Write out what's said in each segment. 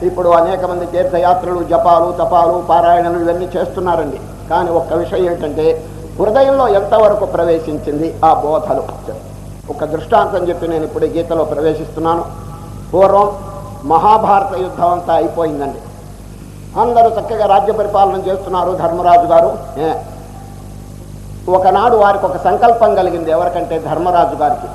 ఇప్పుడు అనేక మంది తీర్థయాత్రలు, జపాలు, తపాలు, పారాయణలు ఇవన్నీ చేస్తున్నారండి. కానీ ఒక్క విషయం ఏంటంటే హృదయంలో ఎంతవరకు ప్రవేశించింది ఆ బోధలు. ఒక దృష్టాంతం చెప్పి నేను ఇప్పుడు గీతలో ప్రవేశిస్తున్నాను. పూర్వం మహాభారత యుద్ధం అంతా అయిపోయిందండి. అందరూ చక్కగా రాజ్య పరిపాలన చేస్తున్నారు. ధర్మరాజు గారు ఒకనాడు వారికి ఒక సంకల్పం కలిగింది. ఎవరికంటే ధర్మరాజు గారికి.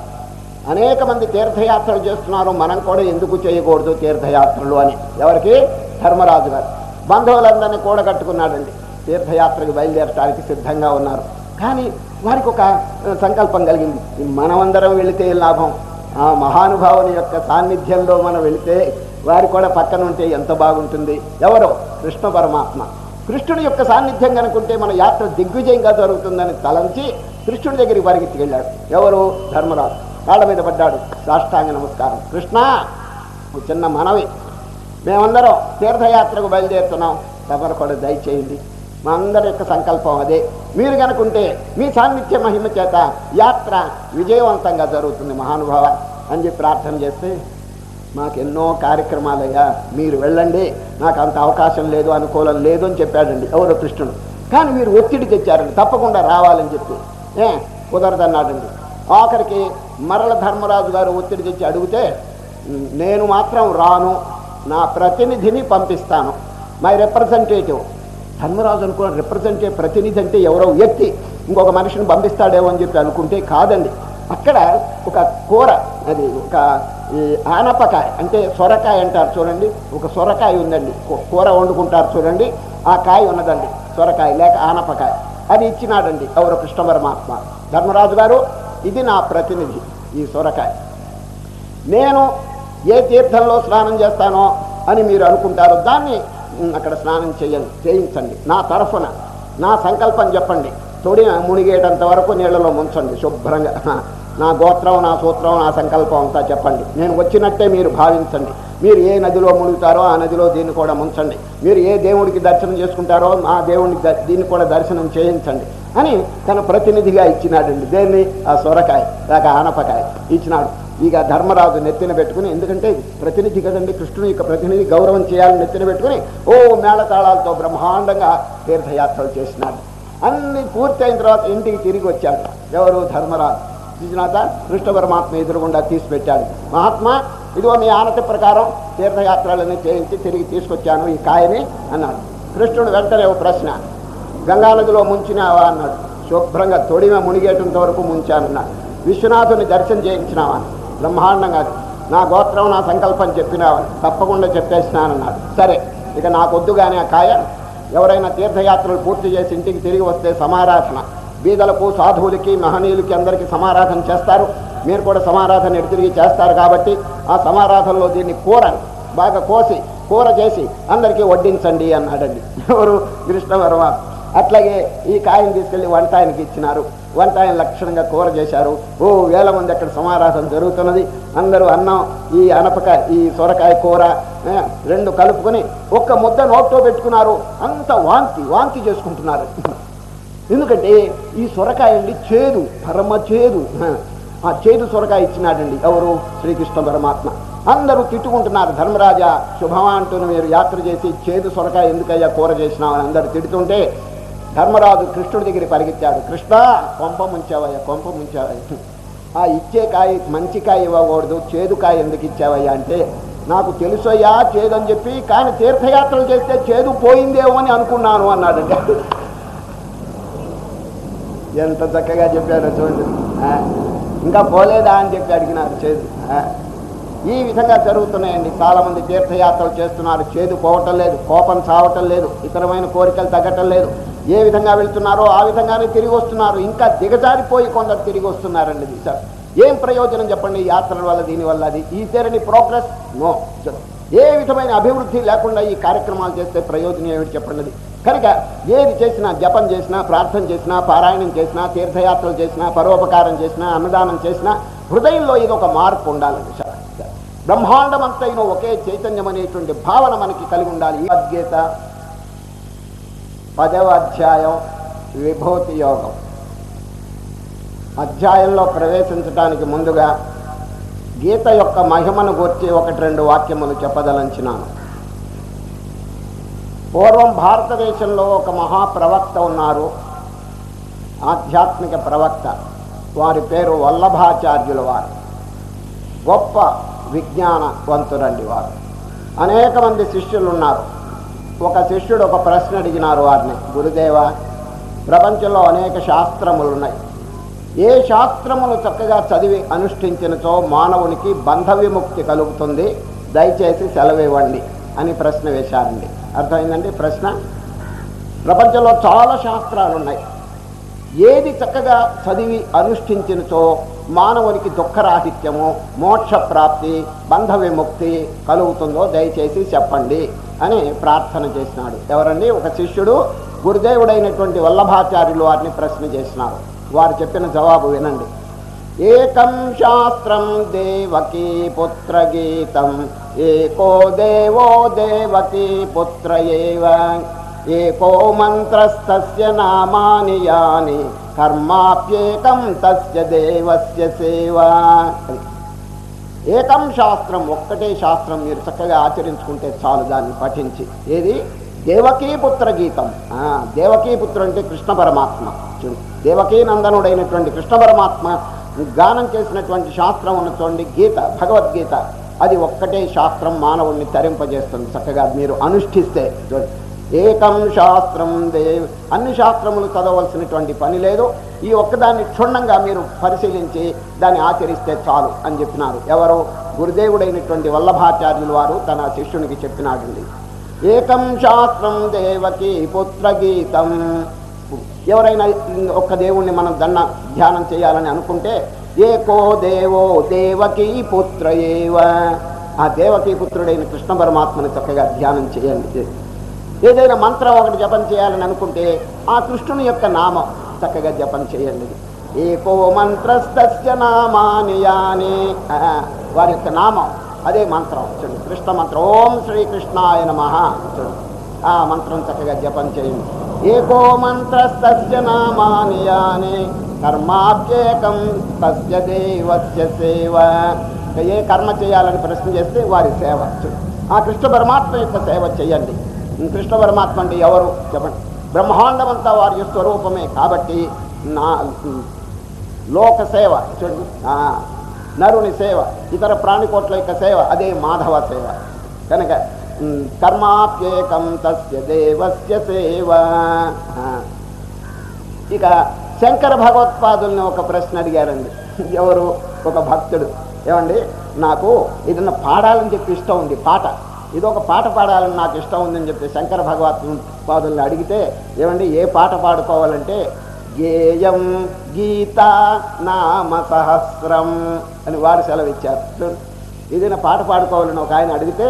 అనేక మంది తీర్థయాత్రలు చేస్తున్నారు, మనం కూడా ఎందుకు చేయకూడదు తీర్థయాత్రలు అని. ఎవరికి? ధర్మరాజు గారు. బంధువులందరినీ కూడగట్టుకున్నాడండి. తీర్థయాత్రకు బయలుదేరడానికి సిద్ధంగా ఉన్నారు. కానీ వారికి ఒక సంకల్పం కలిగింది, మనమందరం వెళితే లాభం, ఆ మహానుభావుని యొక్క సాన్నిధ్యంలో మనం వెళితే వారి కూడా పక్కన ఉంటే ఎంత బాగుంటుంది. ఎవరో? కృష్ణ పరమాత్మ. కృష్ణుడి యొక్క సాన్నిధ్యం కనుకుంటే మన యాత్ర దిగ్విజయంగా జరుగుతుందని తలంచి కృష్ణుడి దగ్గరికి పరిగెత్తి వెళ్ళాడు. ఎవరు? ధర్మరాజు. కాళ్ళ మీద పడ్డాడు, సాష్టాంగ నమస్కారం. కృష్ణ, చిన్న మనవి, మేమందరం తీర్థయాత్రకు బయలుదేరుతున్నాం, తమరు కూడా దయచేయండి. మా అందరి యొక్క సంకల్పం అదే. మీరు కనుకుంటే మీ సాన్నిధ్య మహిమ చేత యాత్ర విజయవంతంగా జరుగుతుంది మహానుభావ అని చెప్పి ప్రార్థన చేస్తే, మాకెన్నో కార్యక్రమాలయ్యా, మీరు వెళ్ళండి, నాకు అంత అవకాశం లేదు, అనుకూలం లేదు అని చెప్పాడండి ఎవరో? కృష్ణుడు. కానీ మీరు ఒత్తిడి తెచ్చారండి, తప్పకుండా రావాలని చెప్పి. కుదరదన్నాడండి. ఆఖరికి మరల ధర్మరాజు గారు ఒత్తిడి తెచ్చి అడిగితే, నేను మాత్రం రాను, నా ప్రతినిధిని పంపిస్తాను, మై రిప్రజెంటేటివ్. ధర్మరాజు అనుకున్న రిప్రజెంటేటివ్, ప్రతినిధి అంటే ఎవరో వ్యక్తి ఇంకొక మనిషిని పంపిస్తాడేమో అని చెప్పి అనుకుంటే కాదండి. అక్కడ ఒక కూర, అది ఒక ఆనపకాయ అంటే సొరకాయ అంటారు చూడండి, ఒక సొరకాయ ఉందండి, కూర వండుకుంటారు చూడండి, ఆ కాయ ఉన్నదండి, సొరకాయ లేక ఆనపకాయ. అది ఇచ్చినాడండి ఎవరో? కృష్ణ పరమాత్మ. ధర్మరాజు గారు, ఇది నా ప్రతినిధి, ఈ సొరకాయ. నేను ఏ తీర్థంలో స్నానం చేస్తానో అని మీరు అనుకుంటారో దాన్ని అక్కడ స్నానం చేయించండి, నా తరఫున నా సంకల్పం చెప్పండి, తొడి మునిగేటంత వరకు నీళ్లలో ముంచండి శుభ్రంగా. నా గోత్రం, నా సూత్రం, నా సంకల్పం అంతా చెప్పండి, నేను వచ్చినట్టే మీరు భావించండి. మీరు ఏ నదిలో మునుగుతారో ఆ నదిలో దీన్ని కూడా ముంచండి. మీరు ఏ దేవుడికి దర్శనం చేసుకుంటారో ఆ దేవుడికి దీన్ని కూడా దర్శనం చేయించండి అని తన ప్రతినిధిగా ఇచ్చినాడండి. దేన్ని? ఆ సొరకాయ లేక ఆనపకాయ ఇచ్చినాడు. ఇక ధర్మరాజు నెత్తిన పెట్టుకుని, ఎందుకంటే ప్రతినిధి కదండి, కృష్ణుని యొక్క ప్రతినిధి, గౌరవం చేయాలని నెత్తిన పెట్టుకుని మేళతాళాలతో బ్రహ్మాండంగా తీర్థయాత్రలు చేసినాడు. అన్ని పూర్తయిన తర్వాత ఇంటికి తిరిగి వచ్చాడు. ఎవరు? ధర్మరాజు. విశ్వనాథ, కృష్ణ పరమాత్మ ఎదురుగుండా తీసిపెట్టాడు. మహాత్మా, ఇదిగో మీ ఆనతి ప్రకారం తీర్థయాత్రలన్నీ చేయించి తిరిగి తీసుకొచ్చాను ఈ కాయని అన్నాడు. కృష్ణుడు వెంటనే ఓ ప్రశ్న, గంగానదిలో ముంచినావా అన్నాడు. శుభ్రంగా తొడిమ మునిగేటంత వరకు ముంచానన్నాడు. విశ్వనాథుని దర్శనం చేయించినావా? బ్రహ్మాండంగా. నా గోత్రం, నా సంకల్పం చెప్పినావా? తప్పకుండా చెప్పేసినానన్నాడు. సరే, ఇక నాకు వద్దుగానే ఆ కాయ. ఎవరైనా తీర్థయాత్రలు పూర్తి చేసి ఇంటికి తిరిగి వస్తే సమారాధన, బీదలకు, సాధువులకి, మహనీయులకి అందరికీ సమారాధన చేస్తారు. మీరు కూడా సమారాధన తిరిగి చేస్తారు కాబట్టి ఆ సమారాధనలో దీన్ని కూరని బాగా కోసి కూర చేసి అందరికీ వడ్డించండి అన్నాడండి ఎవరు? కృష్ణ పరమాత్మ. అట్లాగే ఈ కాయని తీసుకెళ్ళి వంట ఆయనకి ఇచ్చినారు. వంట ఆయన లక్షణంగా కూర చేశారు. వేల మంది అక్కడ సమారాధన జరుగుతున్నది. అందరూ అన్నం, ఈ అనపకాయ, ఈ సొరకాయ కూర రెండు కలుపుకొని ఒక్క ముద్ద నోట్లో పెట్టుకున్నారు. అంత వాంతి చేసుకుంటున్నారు. ఎందుకంటే ఈ సొరకాయ అండి చేదు, పరమ చేదు. ఆ చేదు సొరకాయ ఇచ్చినాడండి ఎవరు? శ్రీకృష్ణ పరమాత్మ. అందరూ తిట్టుకుంటున్నారు, ధర్మరాజా శుభమా అంటూ మీరు యాత్ర చేసి చేదు సొరకాయ ఎందుకయ్యా కూర చేసినామని అందరు తిడుతుంటే ధర్మరాజు కృష్ణుడి దగ్గరికి పరిగెత్తాడు. కృష్ణ, కొంప ముంచావయ్యా, కొంప ముంచావయ్యా, ఆ ఇచ్చే కాయ మంచి కాయ ఇవ్వకూడదు, చేదు కాయ ఎందుకు ఇచ్చావయ్యా అంటే, నాకు తెలుసయ్యా చేదని చెప్పి, కానీ తీర్థయాత్రలు చేస్తే చేదు పోయిందేమో అని అనుకున్నాను అన్నాడండి. ఎంత చక్కగా చెప్పారో చూడండి. ఇంకా పోలేదా అని చెప్పి అడిగినారు చేదు. ఈ విధంగా జరుగుతున్నాయండి. చాలామంది తీర్థయాత్రలు చేస్తున్నారు, చేదు పోవటం లేదు, కోపం చావటం లేదు, ఇతరమైన కోరికలు తగ్గటం లేదు. ఏ విధంగా వెళ్తున్నారో ఆ విధంగానే తిరిగి వస్తున్నారు. ఇంకా దిగజారిపోయి కొందరు తిరిగి వస్తున్నారండి. సార్, ఏం ప్రయోజనం చెప్పండి యాత్రల వల్ల, దీనివల్ల? అది is there any progress? No. ఏ విధమైన అభివృద్ధి లేకుండా ఈ కార్యక్రమాలు చేస్తే ప్రయోజనం ఏమిటి చెప్పండి? కనుక ఏది చేసినా, జపం చేసినా, ప్రార్థన చేసినా, పారాయణం చేసినా, తీర్థయాత్రలు చేసినా, పరోపకారం చేసినా, అన్నదానం చేసినా హృదయంలో ఇది ఒక మార్పు ఉండాలండి. సార్, బ్రహ్మాండమంతైన ఒకే చైతన్యం అనేటువంటి భావన మనకి కలిగి ఉండాలి. ఈ భగవద్గీత 10వ అధ్యాయం విభూతి యోగం అధ్యాయంలో ప్రవేశించడానికి ముందుగా గీత యొక్క మహిమను గురించి 1-2 వాక్యములు చెప్పదలంచినాను. పూర్వం భారతదేశంలో ఒక మహాప్రవక్త ఉన్నారు, ఆధ్యాత్మిక ప్రవక్త. వారి పేరు వల్లభాచార్యుల వారు. గొప్ప విజ్ఞానవంతురండి వారు. అనేక మంది శిష్యులు ఉన్నారు. ఒక శిష్యుడు ఒక ప్రశ్న అడిగినారు వారిని, గురుదేవ, ప్రపంచంలో అనేక శాస్త్రములు ఉన్నాయి, ఏ శాస్త్రములు చక్కగా చదివి అనుష్ఠించినచో మానవునికి బంధ విముక్తి కలుగుతుంది, దయచేసి సెలవివ్వండి అని ప్రశ్న వేశారండి. అర్థమైందండి ప్రశ్న? ప్రపంచంలో చాలా శాస్త్రాలు ఉన్నాయి, ఏది చక్కగా చదివి అనుష్ఠించినచో మానవునికి దుఃఖరాహిత్యము, మోక్షప్రాప్తి, బంధ విముక్తి కలుగుతుందో దయచేసి చెప్పండి అని ప్రార్థన చేసినాడు. ఎవరండి? ఒక శిష్యుడు గురుదేవుడైనటువంటి వల్లభాచార్యులు వారిని ప్రశ్న చేసినారు. వారు చెప్పిన జవాబు వినండి. ఏకం శాస్త్రం దేవకీ పుత్ర గీతం, ఏకో దేవో దేవకీ పుత్ర ఏవ, ఏకో మంత్రస్తస్య నామాని యాని, కర్మాప్యేకం తస్య దేవస్య సేవా. ఏకం శాస్త్రం, ఒక్కటే శాస్త్రం మీరు చక్కగా ఆచరించుకుంటే చాలు, దాన్ని పఠించి. ఏది? దేవకీ పుత్ర గీతం. దేవకీ పుత్రుడు అంటే కృష్ణ పరమాత్మ. దేవకీ నందనుడైనటువంటి కృష్ణ పరమాత్మ గానం చేసినటువంటి శాస్త్రం ఉన్న చూడండి, గీత, భగవద్గీత. అది ఒక్కటే శాస్త్రం మానవుణ్ణి తరింపజేస్తుంది చక్కగా మీరు అనుష్ఠిస్తే. ఏకం శాస్త్రం అన్ని శాస్త్రములు చదవలసినటువంటి పని లేదు, ఈ ఒక్కదాన్ని క్షుణ్ణంగా మీరు పరిశీలించి దాన్ని ఆచరిస్తే చాలు అని చెప్పినారు. ఎవరు? గురుదేవుడైనటువంటి వల్లభాచార్యులు వారు తన శిష్యునికి చెప్పినాడండి. ఏకం శాస్త్రం దేవకీ పుత్ర గీతం. ఎవరైనా ఒక్క దేవుణ్ణి మనం ధ్యానం చేయాలని అనుకుంటే ఏకో దేవో దేవకీ పుత్ర ఏవ, ఆ దేవకీ పుత్రుడైన కృష్ణ పరమాత్మని చక్కగా ధ్యానం చేయండి. ఏదైనా మంత్రం ఒకటి జపం చేయాలని అనుకుంటే ఆ కృష్ణుని యొక్క నామం చక్కగా జపం చేయండి. ఏకో మంత్రస్తస్య నామాని యాని, వారి యొక్క నామం అదే మంత్రం. చూడండి, కృష్ణ మంత్రం, ఓం శ్రీకృష్ణాయ నమః. చూడండి, ఆ మంత్రం చక్కగా జపం చేయండి. ఏకో మంత్రస్తస్య నామాని యాని, కర్మాప్యేకం తస్య దేవస్య సేవ. ఏ కర్మ చేయాలని ప్రశ్న చేస్తే వారి సేవ. ఆ కృష్ణ పరమాత్మ యొక్క సేవ చేయండి. కృష్ణ పరమాత్మ అంటే ఎవరు చెప్పండి? బ్రహ్మాండమంతా వారి స్వరూపమే కాబట్టి నా లోక సేవ చూడండి, నరుని సేవ, ఇతర ప్రాణికోట్ల యొక్క సేవ అదే మాధవ సేవ. కనుక కర్మాప్యేకం తస్య దేవస్య సేవ. ఇక శంకర భగవత్పాదుల్ని ఒక ప్రశ్న అడిగారండి. ఎవరు? ఒక భక్తుడు. ఏమండి, నాకు ఏదన్నా పాడాలని చెప్పి ఇష్టం ఉంది, పాట, ఇదొక పాట పాడాలని నాకు ఇష్టం ఉందని చెప్పి శంకర భగవత్పాదుల్ని అడిగితే, ఏమండి ఏ పాట పాడుకోవాలంటే గేయం గీత నామ సహస్రం అని వారు సెలవిచ్చారు. ఏదైనా పాట పాడుకోవాలని ఒక ఆయన అడిగితే,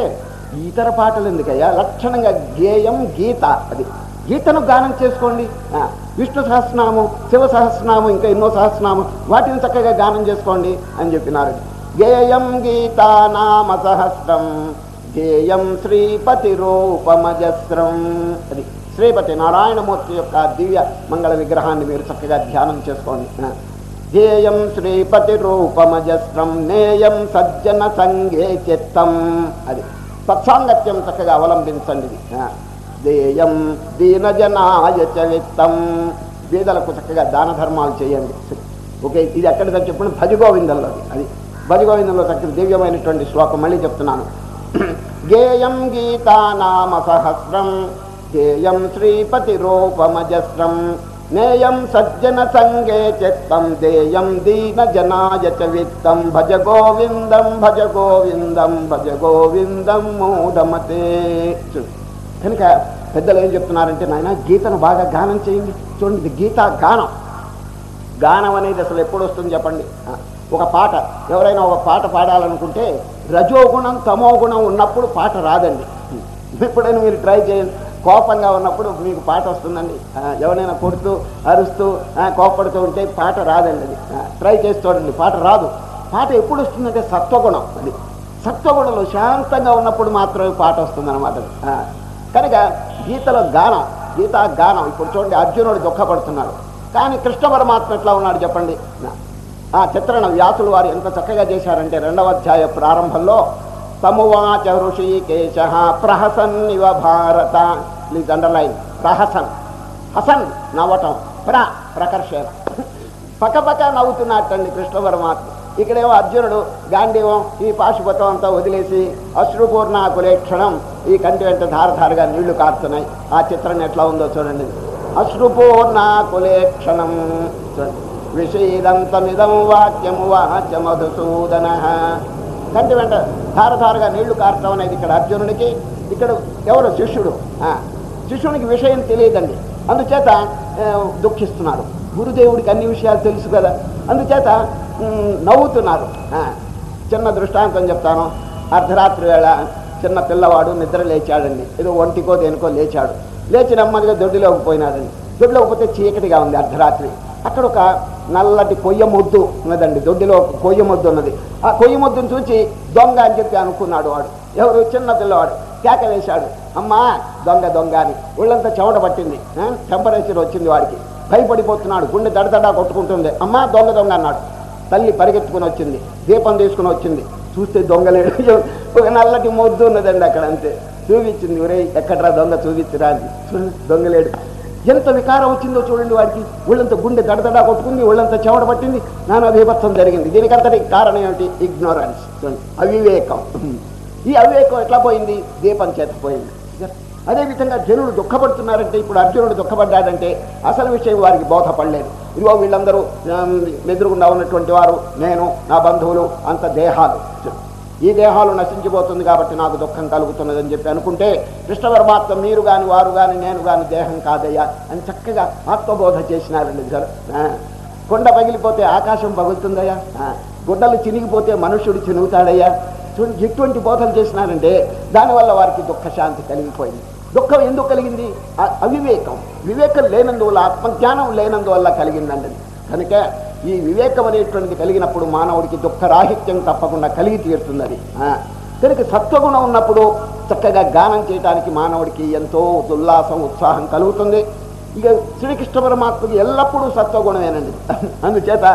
ఇతర పాటలు ఎందుకయ్యా, లక్షణంగా గేయం గీత, అది గీతను గానం చేసుకోండి. విష్ణు సహస్రనామం, శివ సహస్రనామం, ఇంకా ఎన్నో సహస్రనామం, వాటిని చక్కగా గానం చేసుకోండి అని చెప్పినారు. గేయం గీత నామ సహస్రం, గేయం శ్రీపతి రూపమజస్రం. అది శ్రీపతి నారాయణమూర్తి యొక్క దివ్య మంగళ విగ్రహాన్ని మీరు చక్కగా ధ్యానం చేసుకోండి. గేయం శ్రీపతి రూపమజస్రం, నేయం సజ్జన సంగే చిత్తం. అది సత్సాంగత్యం చక్కగా అవలంబించండి. దేయం దీనజనాయ చ విత్తం, బీదలకు చక్కగా దాన ధర్మాలు చేయండి. ఓకే, ఇది ఎక్కడ చెప్పండి? భజగోవిందంలో. అది భజగోవిందంలో చక్కగా దివ్యమైనటువంటి శ్లోకం మళ్ళీ చెప్తున్నాను. గేయం గీతా నామ సహస్రం, గేయం శ్రీపతి రూపమజస్రం, నేయం సజ్జన సంగే చిత్తం, దేయం దీన జనాయ చ విత్తం, భజ గోవిందం భజ గోవిందం భజ గోవిందం మూఢమతే. కనుక పెద్దలు ఏం చెప్తున్నారంటే, నాయన గీతను బాగా గానం చేయండి. చూడండి, ఇది గీతా గానం. గానం అనేది అసలు ఎప్పుడు వస్తుంది చెప్పండి? ఒక పాట, ఎవరైనా ఒక పాట పాడాలనుకుంటే రజోగుణం తమోగుణం ఉన్నప్పుడు పాట రాదండి. ఎప్పుడైనా మీరు ట్రై చేయండి. కోపంగా ఉన్నప్పుడు మీకు పాట వస్తుందండి. ఎవరైనా కొడుతూ అరుస్తూ కోపడుతూ ఉంటే పాట రాదండి. అది ట్రై చేసి చూడండి, పాట రాదు. పాట ఎప్పుడు వస్తుందంటే సత్వగుణం. అది సత్వగుణంలో శాంతంగా ఉన్నప్పుడు మాత్రమే పాట వస్తుందన్నమాట. కనుక గీతలో గానం, గీతా గానం. ఇప్పుడు చూడండి, అర్జునుడు దుఃఖపడుతున్నాడు, కానీ కృష్ణ పరమాత్మ ఎట్లా ఉన్నాడు చెప్పండి? ఆ చిత్రణ వ్యాసులు వారు ఎంత చక్కగా చేశారంటే 2వ అధ్యాయ ప్రారంభంలో తమువాచ ఋషికేశ ప్రహసన్నివ భారత. Please underline ప్రహసన్. హసన్ నవ్వటం, ప్రకర్షణ, పక్కపక్క నవ్వుతున్నట్టండి కృష్ణ పరమాత్మ. ఇక్కడేమో అర్జునుడు గాంధీవం ఈ పాశుపతం అంతా వదిలేసి అశ్రుపూర్ణ కులేక్షణం, ఈ కంటి వెంట ధారధారగా నీళ్లు కారుతున్నాయి. ఆ చిత్రం ఎట్లా ఉందో చూడండి. అశ్రుపూర్ణ కులేక్షణం విషీదంతమిదం వాక్యము వాచ మధుసూదన. కంటి వెంట ధారధారగా నీళ్లు కారటం అనేది ఇక్కడ అర్జునుడికి. ఇక్కడ ఎవరు శిష్యుడు, శిష్యునికి విషయం తెలియదండి, అందుచేత దుఃఖిస్తున్నారు. గురుదేవుడికి అన్ని విషయాలు తెలుసు కదా, అందుచేత నవ్వుతున్నారు. చిన్న దృష్టాంతం చెప్తాను. అర్ధరాత్రి వేళ చిన్న పిల్లవాడు నిద్ర లేచాడండి. ఏదో ఒంటికో దేనికో లేచాడు. లేచి నెమ్మదిగా దొడ్డిలోకి పోయినాడండి. దొడ్డిలోకి పోతే చీకటిగా ఉంది అర్ధరాత్రి. అక్కడ ఒక నల్లటి కొయ్య మొద్దు ఉన్నదండి, దొడ్డిలో కొయ్య మొద్దు ఉన్నది. ఆ కొయ్య మొద్దును చూసి దొంగ అని చెప్పి అనుకున్నాడు వాడు. ఎవరు? చిన్న పిల్లవాడు. కేక వేశాడు, అమ్మా దొంగ దొంగ అని. ఒళ్ళంతా చెమట పట్టింది, టెంపరేచర్ వచ్చింది వాడికి. భయపడిపోతున్నాడు, గుండె దడదడా కొట్టుకుంటుంది. అమ్మా దొంగ దొంగ అన్నాడు. తల్లి పరిగెత్తుకుని వచ్చింది, దీపం తీసుకుని వచ్చింది. చూస్తే దొంగలేడు, ఒక నల్లటి మొద్దు ఉన్నదండి అక్కడ. అంతే చూపించింది. ఒరే ఎక్కడ్రా దొంగ చూపించిరా అని. దొంగలేడు. ఎంత వికారం వచ్చిందో చూడండి వాడికి. ఒళ్ళంతా గుండె దడదడా కొట్టుకుంది, ఒళ్ళంతా చెమట పట్టింది, నానా బీభత్సం జరిగింది. దీనికంతటి కారణం ఏమిటి? ఇగ్నోరెన్స్, అవివేకం. ఈ అవివేకం ఎట్లా పోయింది? దీపం చేత పోయింది. అదేవిధంగా జనులు దుఃఖపడుతున్నారంటే, ఇప్పుడు అర్జునుడు దుఃఖపడ్డాడంటే అసలు విషయం వారికి బోధపడలేదు. ఇదిగో వీళ్ళందరూ ఎదురుగుండా ఉన్నటువంటి వారు, నేను, నా బంధువులు అంత దేహాలు, ఈ దేహాలు నశించిపోతుంది కాబట్టి నాకు దుఃఖం కలుగుతున్నదని చెప్పి అనుకుంటే, కృష్ణ పరమాత్మ మీరు కానీ వారు కానీ నేను కానీ దేహం కాదయ్యా అని చక్కగా ఆత్మబోధ చేసినారండి. కొండ పగిలిపోతే ఆకాశం పగులుతుందయ్యా, గుడ్డలు చినిగిపోతే మనుష్యుడు చినుగుతాడయ్యా. చూడండి ఎటువంటి బోధలు చేసినారంటే దానివల్ల వారికి దుఃఖశాంతి కలిగిపోయింది. దుఃఖం ఎందుకు కలిగింది? అవివేకం. వివేకం లేనందువల్ల, ఆత్మజ్ఞానం లేనందువల్ల కలిగిందండి. కనుక ఈ వివేకం అనేటువంటిది కలిగినప్పుడు మానవుడికి దుఃఖరాహిత్యం తప్పకుండా కలిగి తీరుతుంది. అది కనుక సత్వగుణం ఉన్నప్పుడు చక్కగా గానం చేయడానికి మానవుడికి ఎంతో ఉల్లాసం, ఉత్సాహం కలుగుతుంది. ఇక శ్రీకృష్ణ పరమాత్మకి ఎల్లప్పుడూ సత్వగుణమేనండి. అందుచేత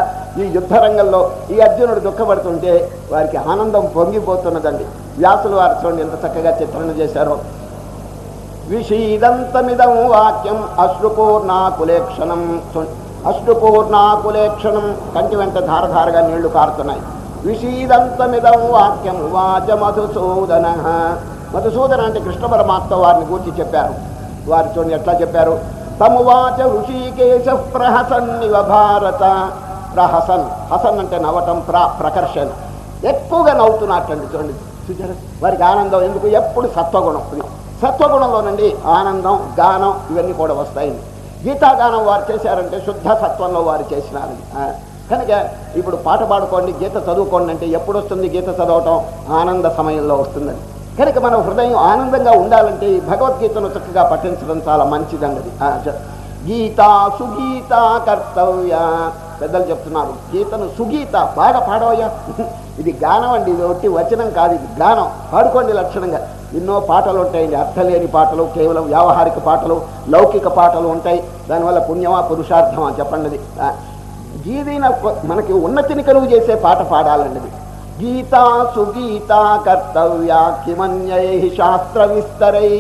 ఈ యుద్ధ రంగంలో ఈ అర్జునుడు దుఃఖపడుతుంటే వారికి ఆనందం పొంగిపోతున్నదండి. వ్యాసులు వారు చూడండి ఎంత చక్కగా చిత్రణ చేశారో. విషీదంతమిదం వాక్యం అశ్రుపూర్ణాకులేక్షణం. అశ్రుపూర్ణాకులేక్షణం, కంటి వెంట ధారధారగా నీళ్లు కారుతున్నాయి. విషీదంతమిదం వాక్యం వాచ మధుసూదన. మధుసూదన అంటే కృష్ణ పరమాత్మ వారిని గూర్చి చెప్పారు. వారు చూడండి ఎట్లా చెప్పారు. తమువాచ ఋషికేశ ప్రహసన్నివ భారత. ప్రహసన్, హసన్ అంటే నవ్వటం, ప్రకర్షణ, ఎక్కువగా నవ్వుతున్నట్టండి. చూడండి చూసారా వారికి ఆనందం ఎందుకు? ఎప్పుడు సత్వగుణం. సత్వగుణంలోనండి ఆనందం, గానం ఇవన్నీ కూడా వస్తాయండి. గీతాగానం వారు చేశారంటే శుద్ధ సత్వంలో వారు చేసినారండి. కనుక ఇప్పుడు పాట పాడుకోండి, గీత చదువుకోండి అంటే ఎప్పుడు వస్తుంది? గీత చదవటం ఆనంద సమయంలో వస్తుందండి. కనుక మన హృదయం ఆనందంగా ఉండాలంటే ఈ భగవద్గీతను చక్కగా పఠించడం చాలా మంచిదండి. గీత సుగీత కర్తవ్య. పెద్దలు చెప్తున్నారు గీతను సుగీత, బాగా పాడవయ్యా. ఇది గానం అండి, ఇది ఒకటి వచనం కాదు, ఇది గానం. పాడుకోండి లక్షణంగా. ఎన్నో పాటలు ఉంటాయండి, అర్థలేని పాటలు, కేవలం వ్యావహారిక పాటలు, లౌకిక పాటలు ఉంటాయి. దానివల్ల పుణ్యమా పురుషార్థమా చెప్పండి. జీవిన మనకి ఉన్నతిని కలుగు చేసే పాట పాడాలండి. గీతా సుగీత కర్తవ్య కిమన్యై శాస్త్ర విస్తరై.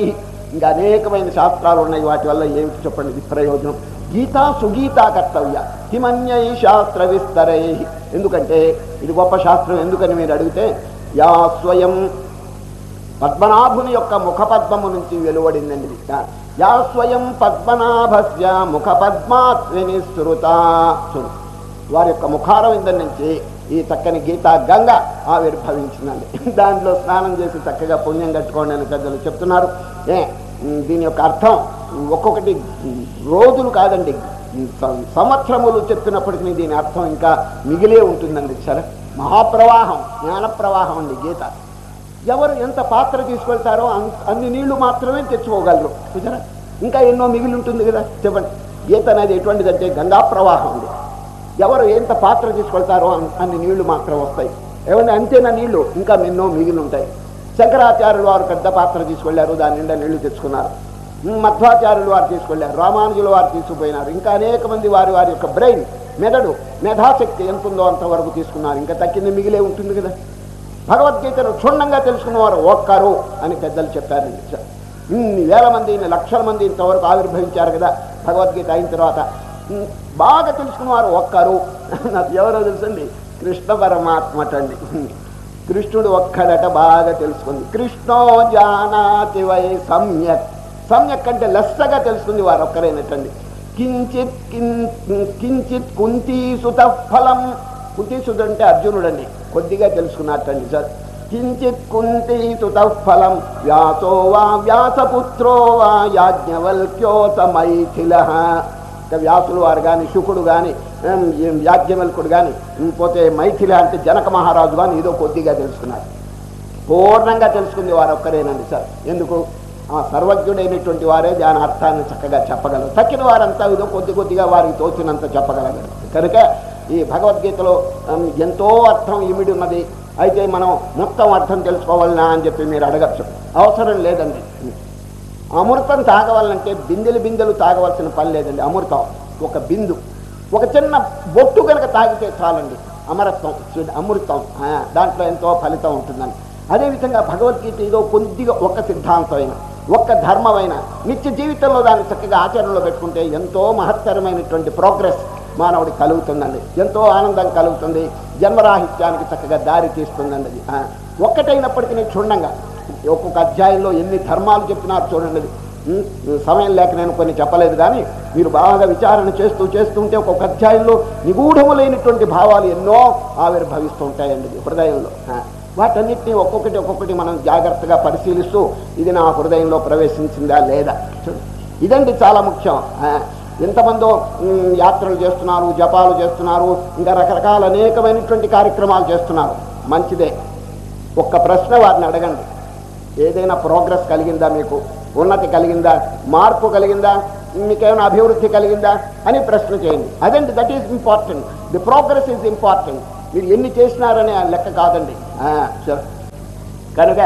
ఇంకా అనేకమైన శాస్త్రాలు ఉన్నాయి, వాటి వల్ల ఏమిటి చెప్పండి ప్రయోజనం? గీతా సుగీత కర్తవ్య కిమన్యై శాస్త్ర విస్తరై. ఎందుకంటే ఇది గొప్ప శాస్త్రం. ఎందుకని మీరు అడిగితే, యా స్వయం పద్మనాభుని యొక్క ముఖపద్మము నుంచి వెలువడిందండి. యా స్వయం పద్మనాభస్య ముఖపద్మాత్ వినిసృత. వారి యొక్క ముఖారవిందం నుంచి ఈ చక్కని గీతా గంగ ఆవిర్భవించిందండి. దాంట్లో స్నానం చేసి చక్కగా పుణ్యం కట్టుకోండి అని పెద్దలు చెప్తున్నారు. దీని యొక్క అర్థం ఒక్కొక్కటి రోజులు కాదండి, సంవత్సరములు చెప్పినప్పటికీ దీని అర్థం ఇంకా మిగిలే ఉంటుందండి. సరే, మహాప్రవాహం, జ్ఞాన ప్రవాహం అండి గీత. ఎవరు ఎంత పాత్ర తీసుకెళ్తారో అన్ని నీళ్లు మాత్రమే తెచ్చుకోగలరు. చూసారా, ఇంకా ఎన్నో మిగిలి ఉంటుంది కదా. చెప్పండి, గీత అనేది ఎటువంటిదంటే గంగా ప్రవాహం అండి. ఎవరు ఎంత పాత్ర తీసుకెళ్తారో అన్ని నీళ్లు మాత్రం వస్తాయి. ఏమంటే అంతేనా నీళ్లు? ఇంకా ఎన్నో మిగిలి ఉంటాయి. శంకరాచార్యులు వారు పెద్ద పాత్ర తీసుకెళ్లారు, దాని నిండా నీళ్లు తెచ్చుకున్నారు. మధ్వాచార్యులు వారు తీసుకెళ్లారు, రామానుజులు వారు తీసుకుపోయినారు. ఇంకా అనేక మంది వారి వారి యొక్క బ్రెయిన్, మెదడు, మేధాశక్తి ఎంత ఉందో అంతవరకు తీసుకున్నారు. ఇంకా తక్కింది మిగిలే ఉంటుంది కదా. భగవద్గీతను క్షుణ్ణంగా తెలుసుకున్నవారు ఒక్కరు అని పెద్దలు చెప్పారండి. ఇన్ని వేల మంది, ఇన్ని లక్షల మంది ఇంతవరకు ఆవిర్భవించారు కదా భగవద్గీత అయిన తర్వాత. బాగా తెలుసుకున్నవారు ఒక్కరు. నాకు ఎవరో తెలుసండి, కృష్ణ పరమాత్మటండి. కృష్ణుడు ఒక్కడట బాగా తెలుసుకుంది. కృష్ణో జానాతి వై సమ్యక్. సమ్యక్ అంటే లెస్సగా తెలుసుకుంది వారు ఒక్కరేనటండి. కించిత్ కించిత్ కుంతీసుత ఫలం. కుంతీసుడు అంటే అర్జునుడండి, కొద్దిగా తెలుసుకున్నట్టండి సార్. కించిత్ కుంతీసుత ఫలం వ్యాసో వా వ్యాసపుత్రో వా యాజ్ఞవల్క్యోత మైథిల. వ్యాసులు వారు కానీ, శుకుడు కానీ, యాజ్ఞవల్కుడు కానీ, పోతే మైథిల అంటే జనక మహారాజు కానీ ఏదో కొద్దిగా తెలుసుకున్నారు. పూర్ణంగా తెలుసుకుంది వారు ఒక్కరేనండి సార్. ఎందుకు? సర్వజ్ఞుడైనటువంటి వారే దాని అర్థాన్ని చక్కగా చెప్పగలరు. తక్కిన వారంతా ఏదో కొద్ది కొద్దిగా వారికి తోచినంత చెప్పగలరు. కనుక ఈ భగవద్గీతలో ఎంతో అర్థం ఇమిడి ఉన్నది. అయితే మనం మొత్తం అర్థం తెలుసుకోవాలనా అని చెప్పి మీరు అడగచ్చు. అవసరం లేదండి. అమృతం తాగవాలంటే బిందెలు బిందెలు తాగవలసిన పని లేదండి. అమృతం ఒక బిందు, ఒక చిన్న బొట్టు కనుక తాగితే చాలండి. అమరత్వం, అమృతం, దాంట్లో ఎంతో ఫలితం ఉంటుందండి. అదేవిధంగా భగవద్గీత ఏదో కొద్దిగా ఒక సిద్ధాంతమైన, ఒక్క ధర్మమైన నిత్య జీవితంలో దాన్ని చక్కగా ఆచరణలో పెట్టుకుంటే ఎంతో మహత్తరమైనటువంటి ప్రోగ్రెస్ మానవుడికి కలుగుతుందండి. ఎంతో ఆనందం కలుగుతుంది. జన్మరాహిత్యానికి చక్కగా దారి తీస్తుందండి. అది ఒక్కటైనప్పటికీ క్షుణ్ణంగా ఒక్కొక్క అధ్యాయంలో ఎన్ని ధర్మాలు చెప్పినారు చూడండి. సమయం లేక నేను కొన్ని చెప్పలేదు, కానీ మీరు బాగా విచారణ చేస్తుంటే ఒక్కొక్క అధ్యాయంలో నిగూఢములైనటువంటి భావాలు ఎన్నో ఆవిర్భవిస్తూ ఉంటాయండి హృదయంలో. వాటన్నిటినీ ఒక్కొక్కటి మనం జాగ్రత్తగా పరిశీలిస్తూ ఇది నా హృదయంలో ప్రవేశించిందా లేదా, ఇదండి చాలా ముఖ్యం. ఎంతమందో యాత్రలు చేస్తున్నారు, జపాలు చేస్తున్నారు, ఇంకా రకరకాల అనేకమైనటువంటి కార్యక్రమాలు చేస్తున్నారు. మంచిదే. ఒక్క ప్రశ్న వారిని అడగండి, ఏదైనా ప్రోగ్రెస్ కలిగిందా, మీకు ఉన్నతి కలిగిందా, మార్పు కలిగిందా, మీకేమైనా అభివృద్ధి కలిగిందా అని ప్రశ్న చేయండి. అదండి, that is important. The progress is important. మీరు ఎన్ని చేసినారనే లెక్క కాదండి. కనుక